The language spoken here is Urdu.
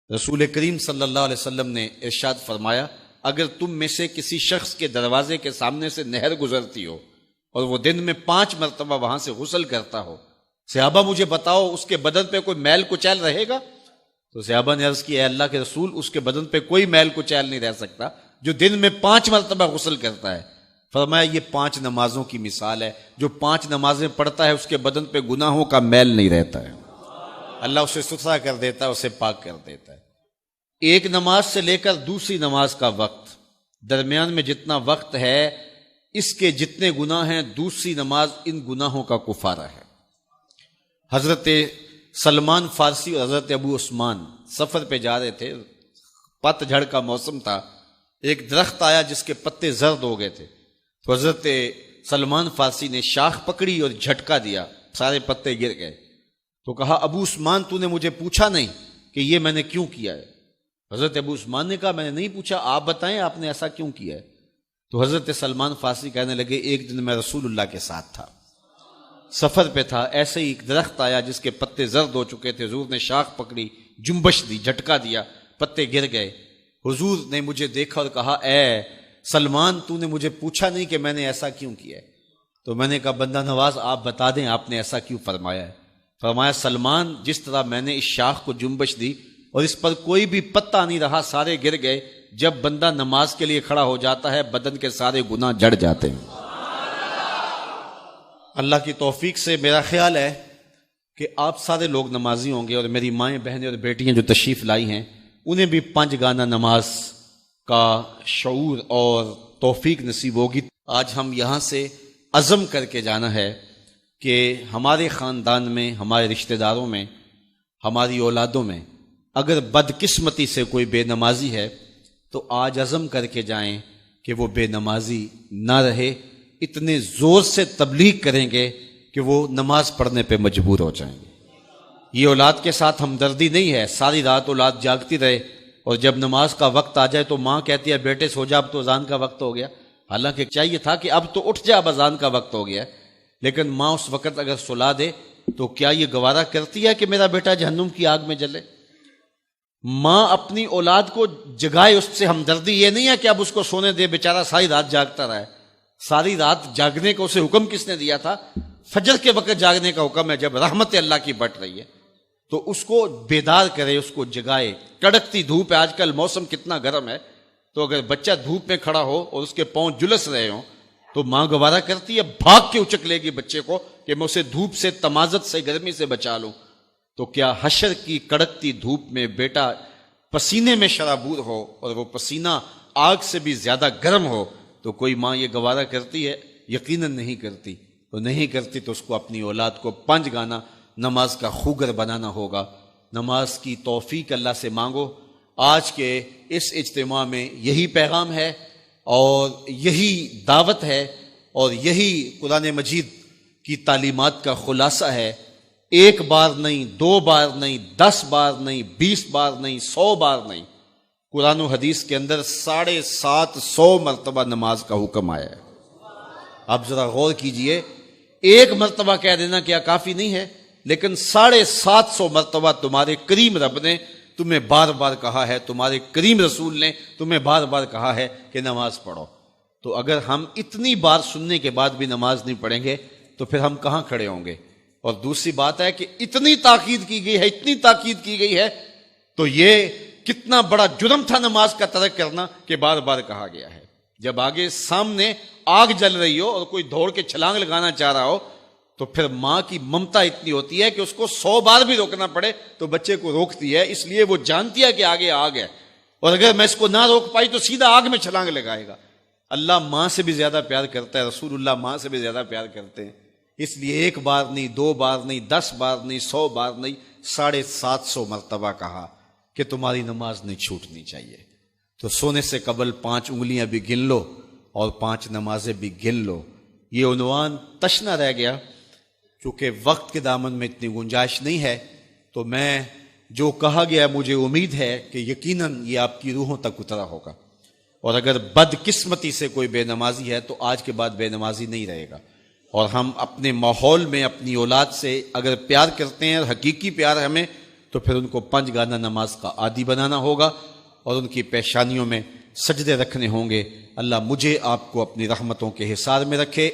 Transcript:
رسول کریم صلی اللہ علیہ وسلم نے ارشاد فرمایا، اگر تم میں سے کسی شخص کے دروازے کے سامنے سے نہر گزرتی ہو اور وہ دن میں 5 مرتبہ وہاں سے غسل کرتا ہو، صحابہ مجھے بتاؤ اس کے بدن پہ کوئی میل کچیل رہے گا؟ تو صحابہ نے عرض کی، اے اللہ کے رسول، اس کے بدن پہ کوئی میل کچیل نہیں رہ سکتا جو دن میں 5 مرتبہ غسل کرتا ہے۔ فرمایا یہ 5 نمازوں کی مثال ہے، جو 5 نمازیں پڑھتا ہے اس کے بدن پہ گناہوں کا میل نہیں رہتا ہے، اللہ اسے ستھرا کر دیتا ہے، اسے پاک کر دیتا ہے۔ ایک نماز سے لے کر دوسری نماز کا وقت، درمیان میں جتنا وقت ہے اس کے جتنے گناہ ہیں، دوسری نماز ان گناہوں کا کفارہ ہے۔ حضرت سلمان فارسی اور حضرت ابو عثمان سفر پہ جا رہے تھے، پت جھڑ کا موسم تھا، ایک درخت آیا جس کے پتے زرد ہو گئے تھے، تو حضرت سلمان فارسی نے شاخ پکڑی اور جھٹکا دیا، سارے پتے گر گئے۔ تو کہا، ابو عثمان تو نے مجھے پوچھا نہیں کہ یہ میں نے کیوں کیا ہے؟ حضرت ابو عثمان نے کہا، میں نے نہیں پوچھا، آپ بتائیں آپ نے ایسا کیوں کیا ہے؟ تو حضرت سلمان فارسی کہنے لگے، ایک دن میں رسول اللہ کے ساتھ تھا، سفر پہ تھا، ایسے ہی ایک درخت آیا جس کے پتے زرد ہو چکے تھے، حضور نے شاخ پکڑی، جنبش دی، جھٹکا دیا، پتے گر گئے۔ حضور نے مجھے دیکھا اور کہا، اے سلمان تو نے مجھے پوچھا نہیں کہ میں نے ایسا کیوں کیا ہے؟ تو میں نے کہا، بندہ نواز آپ بتا دیں آپ نے ایسا کیوں فرمایا ہے؟ فرمایا، سلمان جس طرح میں نے اس شاخ کو جنبش دی اور اس پر کوئی بھی پتا نہیں رہا، سارے گر گئے، جب بندہ نماز کے لیے کھڑا ہو جاتا ہے بدن کے سارے گناہ جڑ جاتے ہیں۔ اللہ کی توفیق سے میرا خیال ہے کہ آپ سارے لوگ نمازی ہوں گے، اور میری مائیں بہنیں اور بیٹیاں جو تشریف لائی ہیں انہیں بھی 5 گانا نماز کا شعور اور توفیق نصیب ہوگی۔ آج ہم یہاں سے عزم کر کے جانا ہے کہ ہمارے خاندان میں، ہمارے رشتہ داروں میں، ہماری اولادوں میں اگر بدقسمتی سے کوئی بے نمازی ہے تو آج عزم کر کے جائیں کہ وہ بے نمازی نہ رہے، اتنے زور سے تبلیغ کریں گے کہ وہ نماز پڑھنے پہ مجبور ہو جائیں گے۔ یہ اولاد کے ساتھ ہمدردی نہیں ہے، ساری رات اولاد جاگتی رہے اور جب نماز کا وقت آ جائے تو ماں کہتی ہے، بیٹے سو جا، اب تو اذان کا وقت ہو گیا۔ حالانکہ چاہیے تھا کہ اب تو اٹھ جا، اب اذان کا وقت ہو گیا ہے، لیکن ماں اس وقت اگر سلا دے تو کیا یہ گوارا کرتی ہے کہ میرا بیٹا جہنم کی آگ میں جلے؟ ماں اپنی اولاد کو جگائے، اس سے ہمدردی یہ نہیں ہے کہ اب اس کو سونے دے، بیچارہ ساری رات جاگتا رہا ہے۔ ساری رات جاگنے کا اسے حکم کس نے دیا تھا؟ فجر کے وقت جاگنے کا حکم ہے، جب رحمت اللہ کی بٹ رہی ہے تو اس کو بیدار کرے، اس کو جگائے۔ کڑکتی دھوپ ہے، آج کل موسم کتنا گرم ہے، تو اگر بچہ دھوپ میں کھڑا ہو اور اس کے پاؤں جلس رہے ہوں تو ماں گوارا کرتی ہے، بھاگ کے اچک لے گی بچے کو کہ میں اسے دھوپ سے، تمازت سے، گرمی سے بچا لوں۔ تو کیا حشر کی کڑکتی دھوپ میں بیٹا پسینے میں شرابور ہو اور وہ پسینہ آگ سے بھی زیادہ گرم ہو تو کوئی ماں یہ گوارا کرتی ہے؟ یقیناً نہیں کرتی۔ تو نہیں کرتی تو اس کو اپنی اولاد کو 5 گانا نماز کا خوگر بنانا ہوگا۔ نماز کی توفیق اللہ سے مانگو۔ آج کے اس اجتماع میں یہی پیغام ہے اور یہی دعوت ہے اور یہی قرآن مجید کی تعلیمات کا خلاصہ ہے۔ 1 بار نہیں، 2 بار نہیں، 10 بار نہیں، 20 بار نہیں، 100 بار نہیں، قرآن و حدیث کے اندر 750 مرتبہ نماز کا حکم آیا ہے۔ آپ ذرا غور کیجئے، 1 مرتبہ کہہ دینا کیا کافی نہیں ہے؟ لیکن 750 مرتبہ تمہارے کریم رب نے تمہیں بار بار کہا ہے، تمہارے کریم رسول نے تمہیں بار بار کہا ہے کہ نماز پڑھو۔ تو اگر ہم اتنی بار سننے کے بعد بھی نماز نہیں پڑھیں گے تو پھر ہم کہاں کھڑے ہوں گے؟ اور دوسری بات ہے کہ اتنی تاکید کی گئی ہے، اتنی تاکید کی گئی ہے، تو یہ کتنا بڑا جرم تھا نماز کا ترک کرنا کہ بار بار کہا گیا ہے۔ جب آگے سامنے آگ جل رہی ہو اور کوئی دوڑ کے چھلانگ لگانا چاہ رہا ہو تو پھر ماں کی ممتا اتنی ہوتی ہے کہ اس کو 100 بار بھی روکنا پڑے تو بچے کو روکتی ہے، اس لیے وہ جانتی ہے کہ آگے آگ ہے، اور اگر میں اس کو نہ روک پائی تو سیدھا آگ میں چھلانگ لگائے گا۔ اللہ ماں سے بھی زیادہ پیار کرتا ہے، رسول اللہ ماں سے بھی زیادہ پیار کرتے ہیں، اس لیے 1 بار نہیں، 2 بار نہیں، 10 بار نہیں، 100 بار نہیں، 750 مرتبہ کہا کہ تمہاری نماز نہیں چھوٹنی چاہیے۔ تو سونے سے قبل 5 انگلیاں بھی گن لو اور 5 نمازیں بھی گن لو۔ یہ عنوان تشنا رہ گیا، چونکہ وقت کے دامن میں اتنی گنجائش نہیں ہے، تو میں جو کہا گیا مجھے امید ہے کہ یقیناً یہ آپ کی روحوں تک اترا ہوگا، اور اگر بدقسمتی سے کوئی بے نمازی ہے تو آج کے بعد بے نمازی نہیں رہے گا۔ اور ہم اپنے ماحول میں اپنی اولاد سے اگر پیار کرتے ہیں، حقیقی پیار ہمیں تو پھر ان کو 5 گانا نماز کا عادی بنانا ہوگا اور ان کی پیشانیوں میں سجدے رکھنے ہوں گے۔ اللہ مجھے آپ کو اپنی رحمتوں کے حصار میں رکھے۔